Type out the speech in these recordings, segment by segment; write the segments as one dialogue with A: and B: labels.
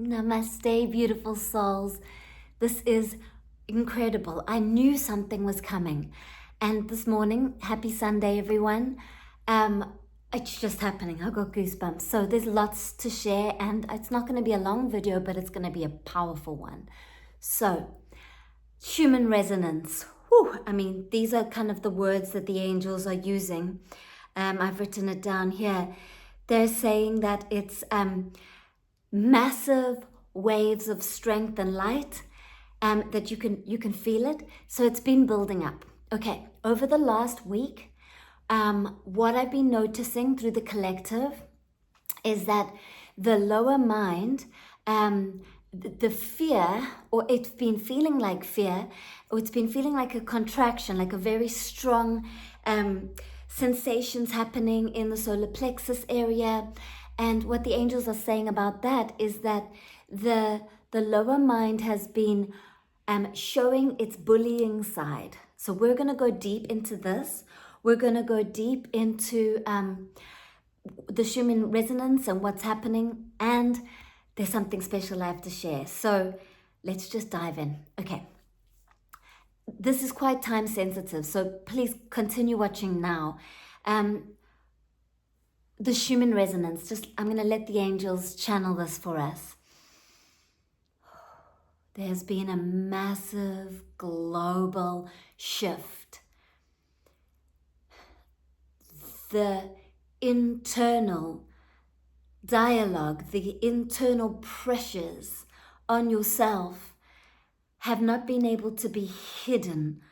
A: Namaste, beautiful souls. This is incredible. I knew something was coming. And this morning, happy Sunday, everyone. It's just happening. I got goosebumps. So there's lots to share, and it's not going to be a long video, but it's going to be a powerful one. So, Schumann Resonance. Whew, I mean, these are kind of the words that the angels are using. I've written it down here. They're saying that it's massive waves of strength and light, that you can feel it. So it's been building up. Okay, over the last week, what I've been noticing through the collective is that the lower mind, the fear, or it's been feeling like fear, or it's been feeling like a contraction, like a very strong sensations happening in the solar plexus area. And what the angels are saying about that is that the lower mind has been showing its bullying side. So we're going to go deep into this. We're going to go deep into the Schumann Resonance and what's happening. And there's something special I have to share. So let's just dive in. Okay. This is quite time sensitive, so please continue watching now. The Schumann Resonance, I'm going to let the angels channel this for us. There's been a massive global shift. The internal dialogue, the internal pressures on yourself have not been able to be hidden.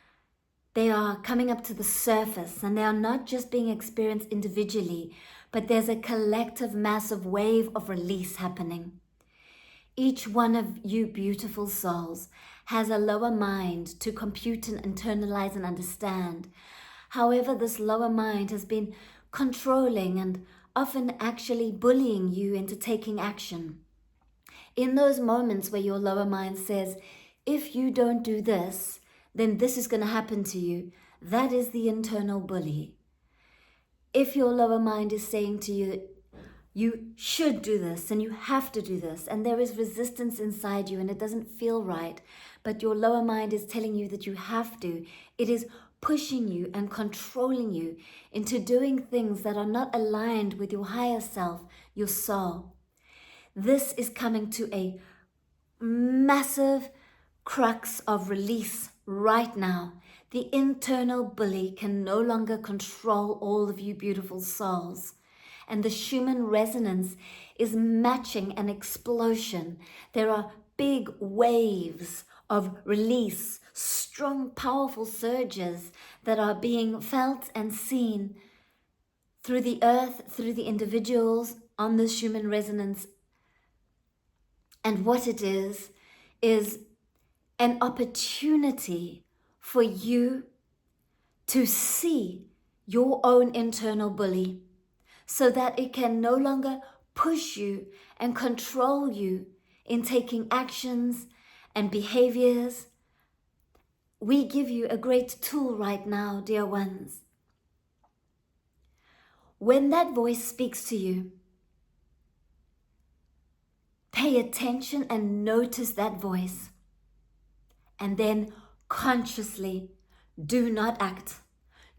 A: They are coming up to the surface, and they are not just being experienced individually, but there's a collective massive wave of release happening. Each one of you beautiful souls has a lower mind to compute and internalize and understand. However, this lower mind has been controlling and often actually bullying you into taking action. In those moments where your lower mind says, if you don't do this, then this is going to happen to you, that is the internal bully. If your lower mind is saying to you, you should do this and you have to do this, and there is resistance inside you and it doesn't feel right, but your lower mind is telling you that you have to, it is pushing you and controlling you into doing things that are not aligned with your higher self, your soul. This is coming to a massive crux of release right now. The internal bully can no longer control all of you beautiful souls. And the Schumann Resonance is matching an explosion. There are big waves of release, strong, powerful surges that are being felt and seen through the earth, through the individuals on the Schumann Resonance. And what it is an opportunity for you to see your own internal bully so that it can no longer push you and control you in taking actions and behaviors. We give you a great tool right now, dear ones. When that voice speaks to you, pay attention and notice that voice. And then consciously do not act.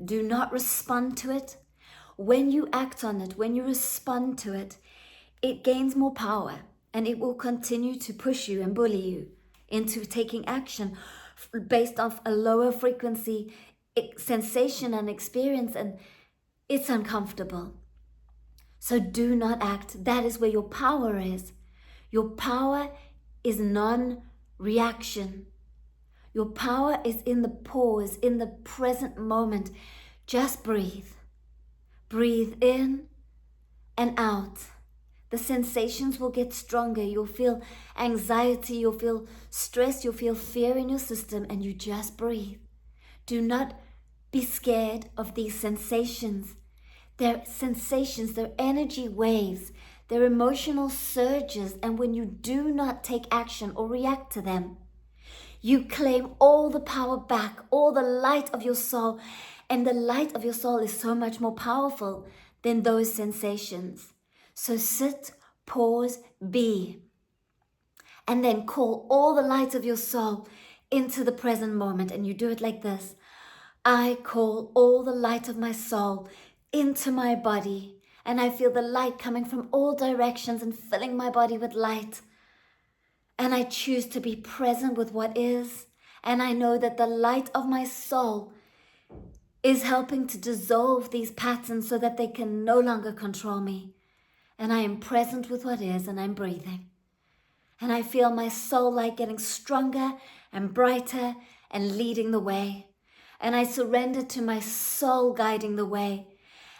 A: Do not respond to it. When you act on it, when you respond to it, it gains more power and it will continue to push you and bully you into taking action based off a lower frequency sensation and experience, and it's uncomfortable. So do not act. That is where your power is. Your power is non-reaction. Your power is in the pause, in the present moment. Just breathe. Breathe in and out. The sensations will get stronger. You'll feel anxiety, you'll feel stress, you'll feel fear in your system, and you just breathe. Do not be scared of these sensations. They're sensations, they're energy waves, they're emotional surges, and when you do not take action or react to them, you claim all the power back, all the light of your soul. And the light of your soul is so much more powerful than those sensations. So sit, pause, be. And then call all the light of your soul into the present moment. And you do it like this. I call all the light of my soul into my body. And I feel the light coming from all directions and filling my body with light. And I choose to be present with what is. And I know that the light of my soul is helping to dissolve these patterns so that they can no longer control me. And I am present with what is, and I'm breathing. And I feel my soul light getting stronger and brighter and leading the way. And I surrender to my soul guiding the way.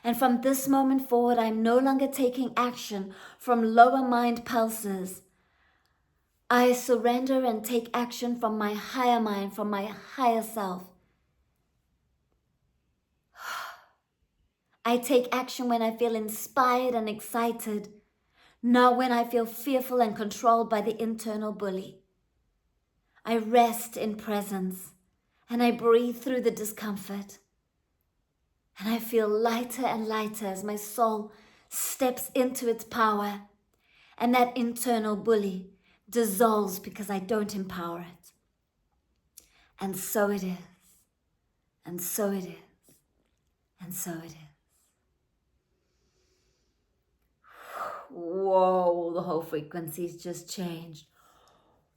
A: And from this moment forward, I'm no longer taking action from lower mind pulses. I surrender and take action from my higher mind, from my higher self. I take action when I feel inspired and excited, not when I feel fearful and controlled by the internal bully. I rest in presence and I breathe through the discomfort. And I feel lighter and lighter as my soul steps into its power. And that internal bully dissolves because I don't empower it. And so it is. And so it is. And so it is. Whoa, the whole frequency's just changed.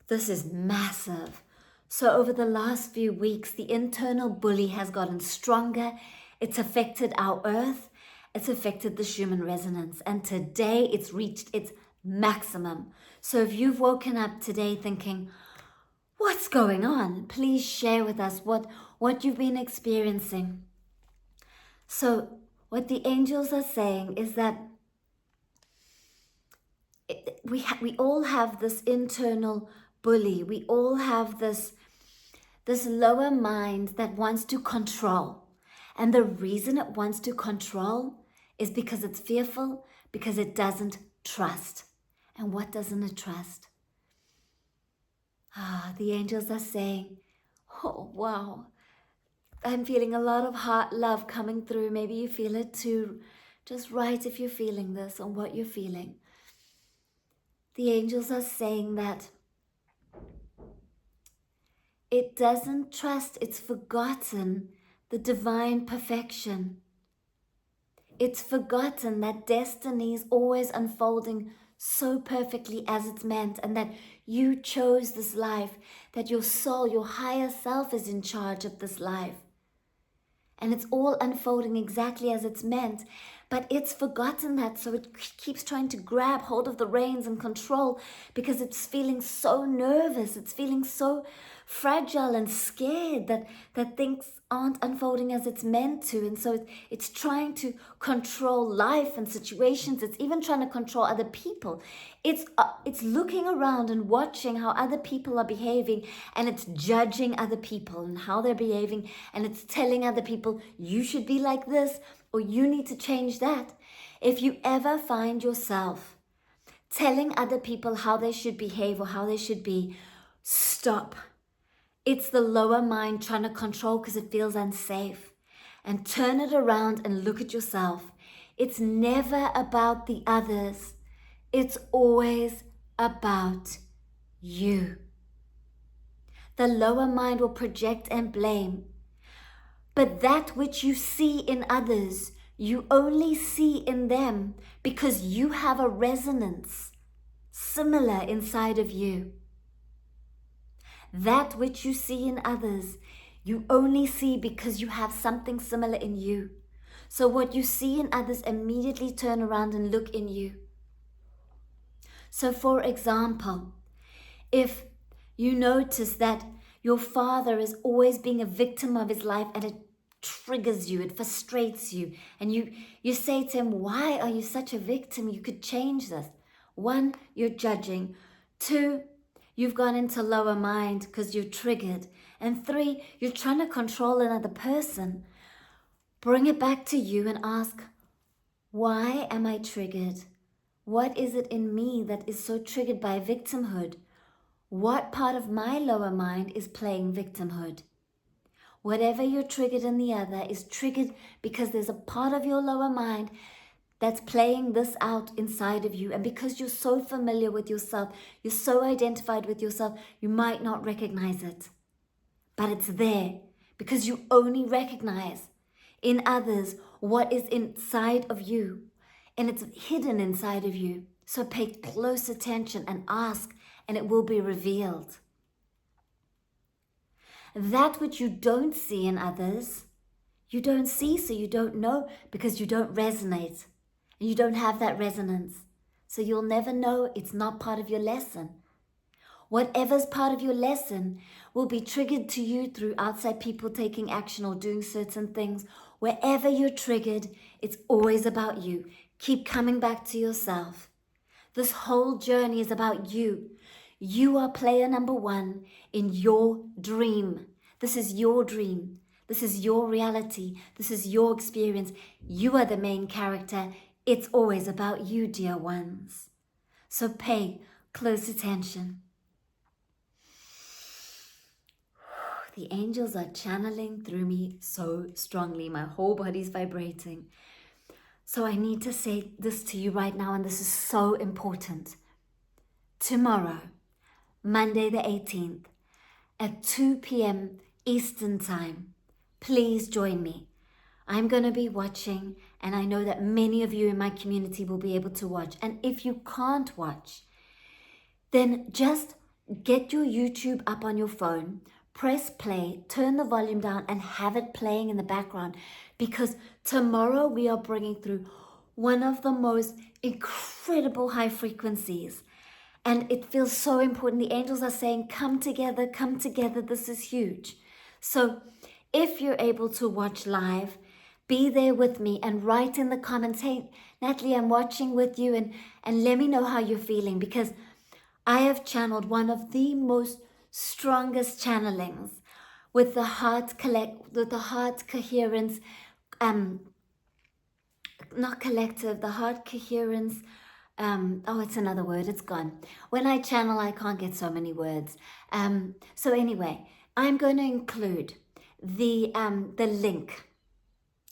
A: This is massive. So over the last few weeks, the internal bully has gotten stronger. It's affected our earth. It's affected the Schumann Resonance. And today it's reached its maximum. So if you've woken up today thinking, what's going on? Please share with us what you've been experiencing. So what the angels are saying is that we all have this internal bully. We all have this lower mind that wants to control. And the reason it wants to control is because it's fearful, because it doesn't trust. And what doesn't it trust? The angels are saying, oh, wow, I'm feeling a lot of heart love coming through. Maybe you feel it too. Just write if you're feeling this on what you're feeling. The angels are saying that it doesn't trust, it's forgotten the divine perfection. It's forgotten that destiny is always unfolding so perfectly as it's meant, and that you chose this life, that your soul, your higher self is in charge of this life. And it's all unfolding exactly as it's meant. But it's forgotten that, so it keeps trying to grab hold of the reins and control because it's feeling so nervous. It's feeling so fragile and scared that things aren't unfolding as it's meant to. And so it's trying to control life and situations. It's even trying to control other people. It's looking around and watching how other people are behaving, and it's judging other people and how they're behaving, and it's telling other people, you should be like this, or you need to change that. If you ever find yourself telling other people how they should behave or how they should be, stop. It's the lower mind trying to control because it feels unsafe. And turn it around and look at yourself. It's never about the others. It's always about you. The lower mind will project and blame. But that which you see in others, you only see in them because you have a resonance similar inside of you. That which you see in others, you only see because you have something similar in you. So what you see in others, immediately turn around and look in you. So for example, if you notice that your father is always being a victim of his life and it triggers you, it frustrates you, and you say to him, why are you such a victim? You could change this. 1, you're judging. 2, you've gone into lower mind because you're triggered. And 3, you're trying to control another person. Bring it back to you and ask, why am I triggered? What is it in me that is so triggered by victimhood? What part of my lower mind is playing victimhood? Whatever you're triggered in the other is triggered because there's a part of your lower mind that's playing this out inside of you. And because you're so familiar with yourself, you're so identified with yourself, you might not recognize it. But it's there because you only recognize in others what is inside of you. And it's hidden inside of you. So pay close attention and ask, and it will be revealed. That which you don't see in others, you don't see, so you don't know, because you don't resonate. And you don't have that resonance. So you'll never know. It's not part of your lesson. Whatever's part of your lesson will be triggered to you through outside people taking action or doing certain things. Wherever you're triggered, it's always about you. Keep coming back to yourself. This whole journey is about you. You are player number one in your dream. This is your dream. This is your reality. This is your experience. You are the main character. It's always about you, dear ones. So pay close attention. The angels are channeling through me so strongly. My whole body's vibrating. So I need to say this to you right now, and this is so important. Tomorrow, Monday the 18th, at 2 p.m. Eastern Time, please join me. I'm going to be watching, and I know that many of you in my community will be able to watch. And if you can't watch, then just get your YouTube up on your phone, press play, turn the volume down, and have it playing in the background. Because tomorrow we are bringing through one of the most incredible high frequencies. And it feels so important. The angels are saying, come together, this is huge. So if you're able to watch live, be there with me and write in the comments, hey, Natalie, I'm watching with you, and let me know how you're feeling, because I have channeled one of the most strongest channelings with the heart coherence, not collective, the heart coherence. It's another word, it's gone. When I channel, I can't get so many words. So anyway, I'm going to include the link,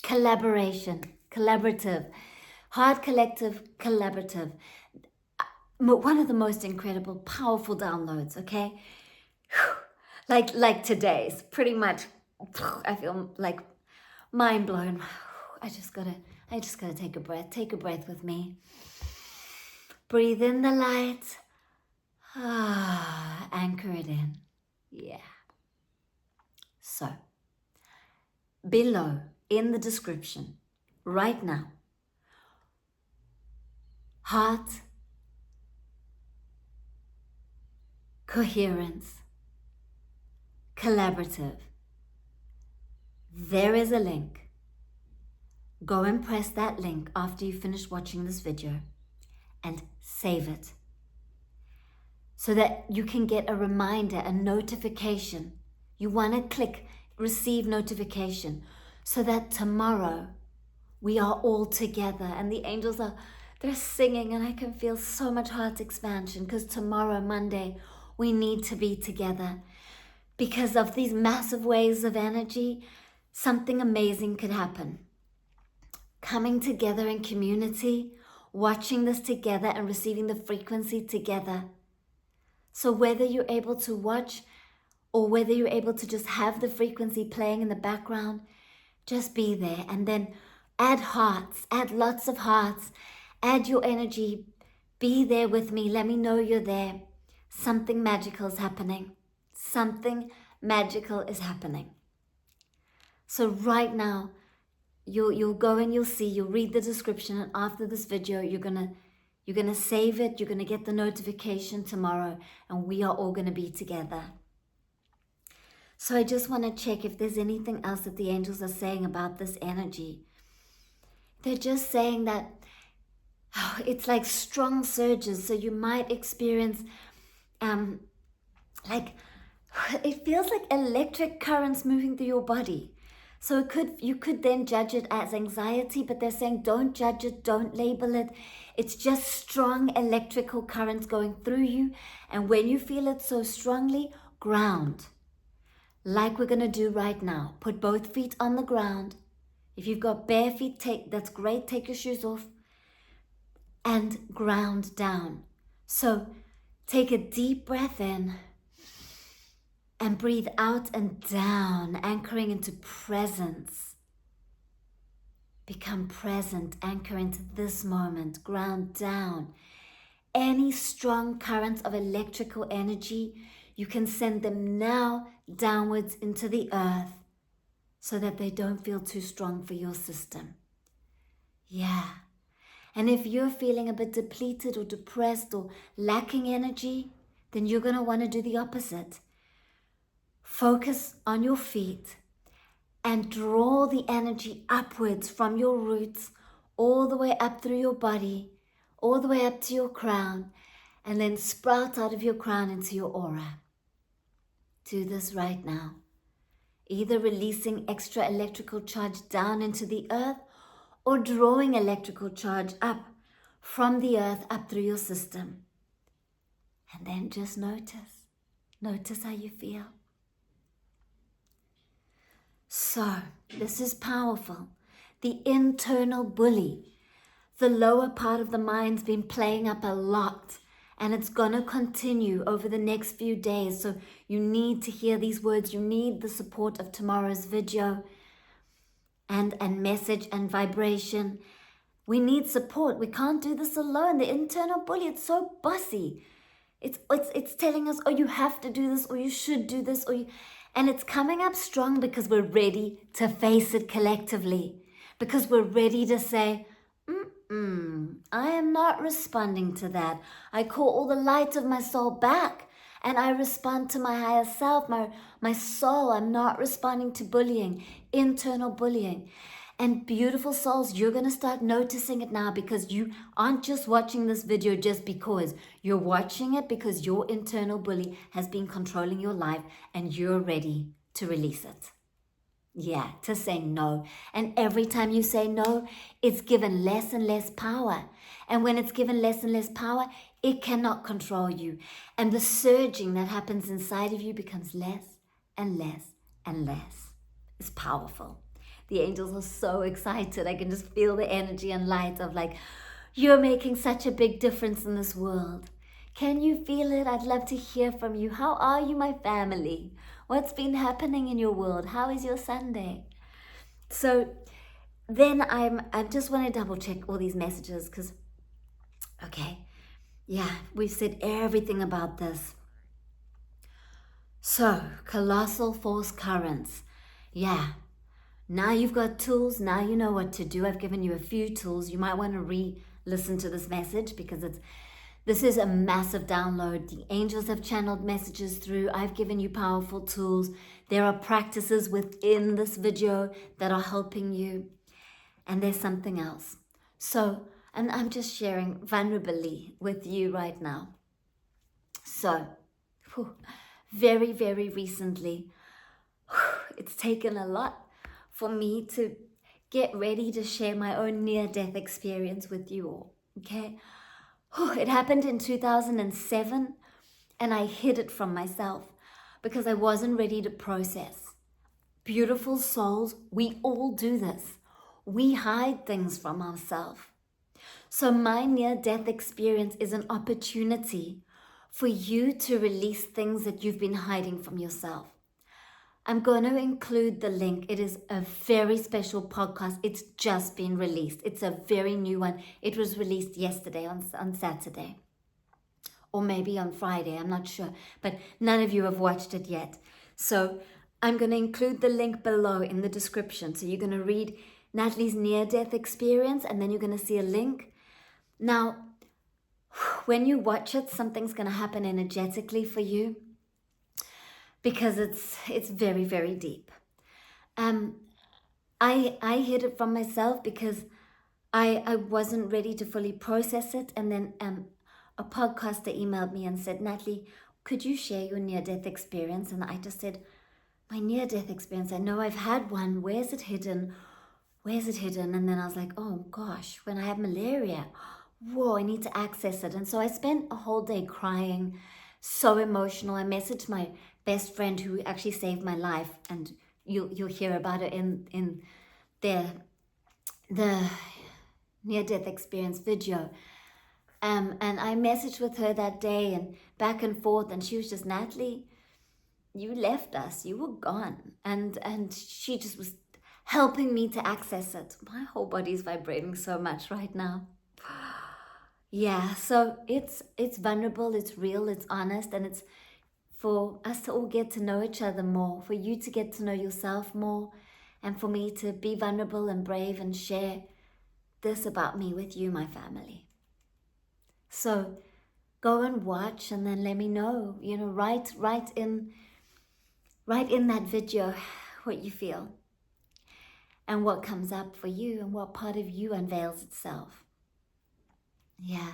A: collaborative, heart collective, collaborative. One of the most incredible, powerful downloads, okay? Like today's, pretty much, I feel like mind blown. I just gotta take a breath. Take a breath with me. Breathe in the light. Anchor it in. Yeah. So, below in the description, right now, heart, coherence, collaborative. There is a link. Go and press that link after you finish watching this video and save it so that you can get a reminder, a notification. You want to click receive notification so that tomorrow we are all together, and the angels they're singing, and I can feel so much heart expansion, because tomorrow, Monday, we need to be together. Because of these massive waves of energy, something amazing could happen. Coming together in community, watching this together and receiving the frequency together. So whether you're able to watch or whether you're able to just have the frequency playing in the background, just be there, and then add hearts, add lots of hearts, add your energy, be there with me, let me know you're there. Something magical is happening. Something magical is happening. So right now, you'll go and you'll read the description, and after this video, you're gonna save it, you're gonna get the notification tomorrow, and we are all gonna be together. So I just want to check if there's anything else that the angels are saying about this energy. They're just saying that it's like strong surges, so you might experience it feels like electric currents moving through your body. So you could then judge it as anxiety, but they're saying don't judge it, don't label it. It's just strong electrical currents going through you. And when you feel it so strongly, ground. Like we're going to do right now. Put both feet on the ground. If you've got bare feet, that's great. Take your shoes off. and ground down. So take a deep breath in and breathe out and down, anchoring into presence. Become present, anchor into this moment, ground down. Any strong currents of electrical energy, you can send them now downwards into the earth so that they don't feel too strong for your system. Yeah. And if you're feeling a bit depleted or depressed or lacking energy, then you're going to want to do the opposite. Focus on your feet and draw the energy upwards from your roots all the way up through your body, all the way up to your crown, and then sprout out of your crown into your aura. Do this right now. Either releasing extra electrical charge down into the earth or drawing electrical charge up from the earth up through your system. And then just notice. Notice how you feel. So, this is powerful. The internal bully. The lower part of the mind's been playing up a lot, and it's going to continue over the next few days. So you need to hear these words. You need the support of tomorrow's video and message and vibration. We need support. We can't do this alone. The internal bully, it's so bossy. It's telling us, oh, you have to do this, or you should do this, and it's coming up strong because we're ready to face it collectively. Because we're ready to say, I am not responding to that. I call all the light of my soul back, and I respond to my higher self, my soul. I'm not responding to bullying, internal bullying. And beautiful souls, you're going to start noticing it now, because you aren't just watching this video just because. You're watching it because your internal bully has been controlling your life and you're ready to release it. Yeah, to say no. And every time you say no, it's given less and less power. And when it's given less and less power, it cannot control you. And the surging that happens inside of you becomes less and less and less. It's powerful. The angels are so excited. I can just feel the energy and light of like, you're making such a big difference in this world. Can you feel it? I'd love to hear from you. How are you, my family? What's been happening in your world? How is your Sunday? So then I just want to double check all these messages because, okay, yeah, we've said everything about this. So, colossal force currents. Yeah. Now you've got tools. Now you know what to do. I've given you a few tools. You might want to re-listen to this message because this is a massive download. The angels have channeled messages through. I've given you powerful tools. There are practices within this video that are helping you. And there's something else. So, and I'm just sharing vulnerably with you right now. So, very, very recently, it's taken a lot for me to get ready to share my own near-death experience with you all, okay? It happened in 2007, and I hid it from myself because I wasn't ready to process. Beautiful souls, we all do this. We hide things from ourselves. So my near-death experience is an opportunity for you to release things that you've been hiding from yourself. I'm going to include the link. It is a very special podcast. It's just been released. It's a very new one. It was released yesterday on Saturday. Or maybe on Friday. I'm not sure. But none of you have watched it yet. So I'm going to include the link below in the description. So you're going to read Natalie's near-death experience and then you're going to see a link. Now, when you watch it, something's going to happen energetically for you. Because it's very, very deep. I hid it from myself because I wasn't ready to fully process it. And then a podcaster emailed me and said, Natalie, could you share your near-death experience? And I just said, my near-death experience, I know I've had one. Where's it hidden? Where's it hidden? And then I was like, oh gosh, when I have malaria, whoa, I need to access it. And so I spent a whole day crying, so emotional. I messaged my best friend who actually saved my life, and you'll hear about it in the near-death experience video. And I messaged with her that day and back and forth, and she was just, Natalie, you left us, you were gone. And she just was helping me to access it. My whole body's vibrating so much right now. Yeah, so it's vulnerable, it's real, it's honest, and it's for us to all get to know each other more, for you to get to know yourself more, and for me to be vulnerable and brave and share this about me with you, my family. So go and watch and then let me know, write in that video what you feel and what comes up for you and what part of you unveils itself. Yeah.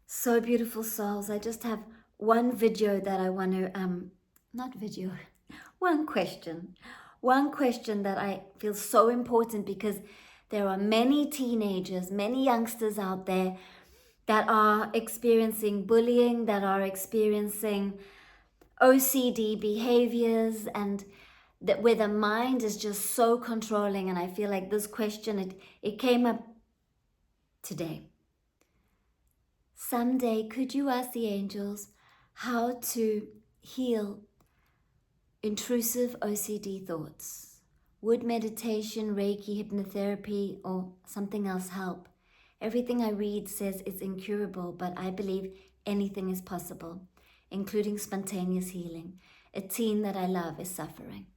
A: So beautiful, souls. I just have one video that I want to, not video, one question that I feel so important, because there are many teenagers, many youngsters out there that are experiencing bullying, that are experiencing OCD behaviors, and that where the mind is just so controlling. And I feel like this question, it came up today. Someday, could you ask the angels how to heal intrusive OCD thoughts? Would meditation, Reiki, hypnotherapy, or something else help? Everything I read says it's incurable, but I believe anything is possible, including spontaneous healing. A teen that I love is suffering.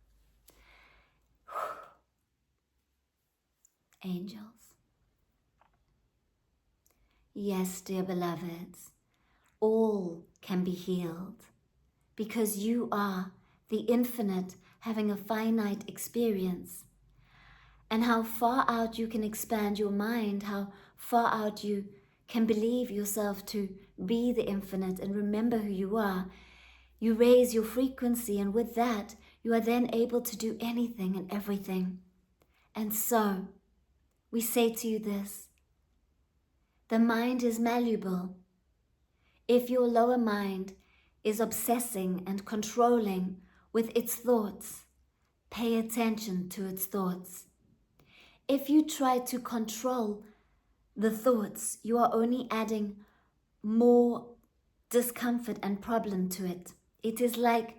A: Angels. Yes, dear beloveds, all can be healed, because you are the infinite having a finite experience. And how far out you can expand your mind, how far out you can believe yourself to be the infinite and remember who you are. You raise your frequency, and with that, you are then able to do anything and everything. And so, we say to you this: the mind is malleable. If your lower mind is obsessing and controlling with its thoughts, pay attention to its thoughts. If you try to control the thoughts, you are only adding more discomfort and problem to it. It is like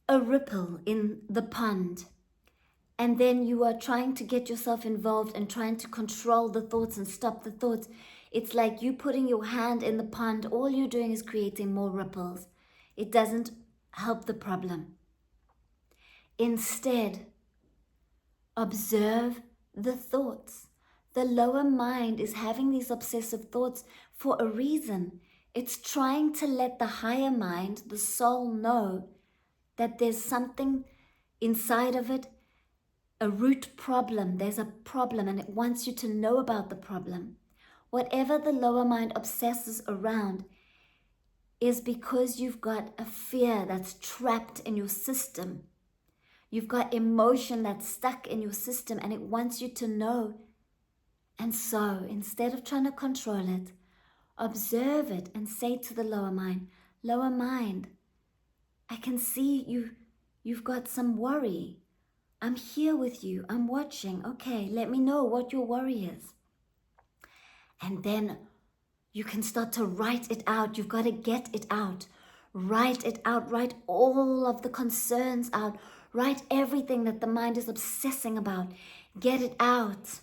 A: a ripple in the pond, and then you are trying to get yourself involved and trying to control the thoughts and stop the thoughts. It's like you putting your hand in the pond. All you're doing is creating more ripples. It doesn't help the problem. Instead, observe the thoughts. The lower mind is having these obsessive thoughts for a reason. It's trying to let the higher mind, the soul, know that there's something inside of it, a root problem. There's a problem, and it wants you to know about the problem. Whatever the lower mind obsesses around is because you've got a fear that's trapped in your system. You've got emotion that's stuck in your system, and it wants you to know. And so, instead of trying to control it, observe it and say to the lower mind, I can see you've got some worry. I'm here with you. I'm watching. Okay, let me know what your worry is. And then you can start to write it out. You've got to get it out. Write it out. Write all of the concerns out. Write everything that the mind is obsessing about. Get it out.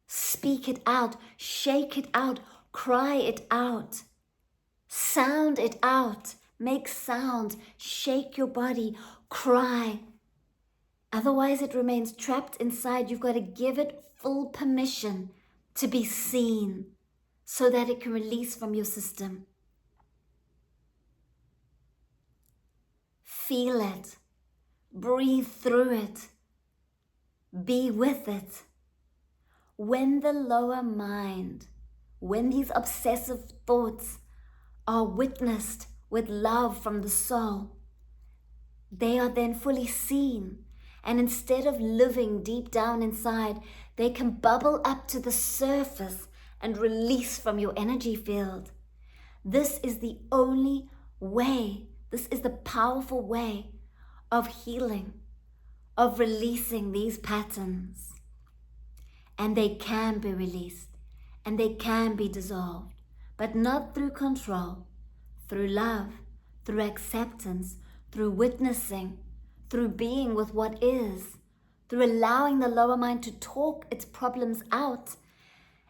A: Speak it out. Shake it out. Cry it out. Sound it out. Make sound. Shake your body. Cry. Otherwise, it remains trapped inside. You've got to give it full permission to be seen so that it can release from your system. Feel it. Breathe through it. Be with it. When the lower mind, when these obsessive thoughts are witnessed with love from the soul, they are then fully seen. And instead of living deep down inside, they can bubble up to the surface and release from your energy field. This is the only way, this is the powerful way of healing, of releasing these patterns. And they can be released. and they can be dissolved, but not through control, through love, through acceptance, through witnessing, through being with what is, through allowing the lower mind to talk its problems out,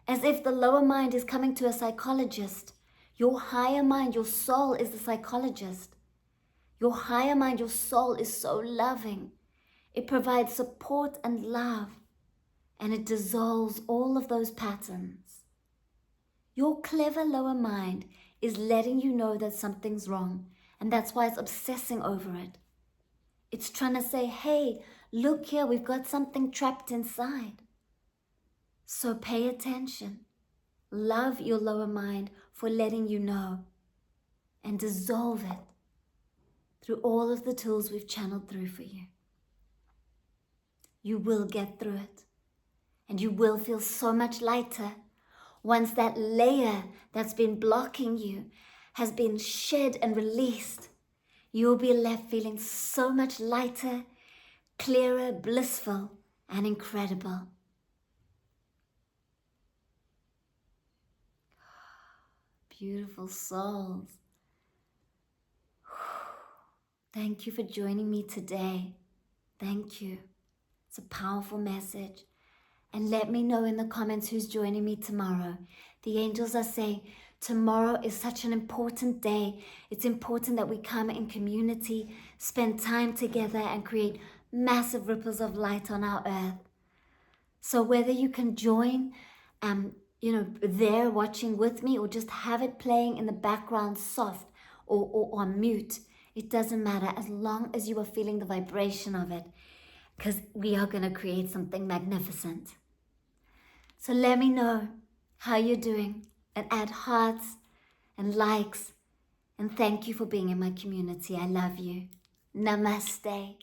A: as if the lower mind is coming to a psychologist. Your higher mind, your soul, is the psychologist. Your higher mind, your soul, is so loving. It provides support and love, and it dissolves all of those patterns. Your clever lower mind is letting you know that something's wrong, and that's why it's obsessing over it. It's trying to say, hey, look here, we've got something trapped inside. So pay attention. Love your lower mind for letting you know, and dissolve it through all of the tools we've channeled through for you. You will get through it, and you will feel so much lighter once that layer that's been blocking you has been shed and released. You will be left feeling so much lighter, clearer, blissful, and incredible. Beautiful souls. Thank you for joining me today. Thank you. It's a powerful message. And let me know in the comments who's joining me tomorrow. The angels are saying tomorrow is such an important day. It's important that we come in community, spend time together, and create massive ripples of light on our earth. So whether you can join, there watching with me, or just have it playing in the background soft or on mute, it doesn't matter, as long as you are feeling the vibration of it, because we are going to create something magnificent. So let me know how you're doing, and add hearts and likes, and thank you for being in my community. I love you. Namaste.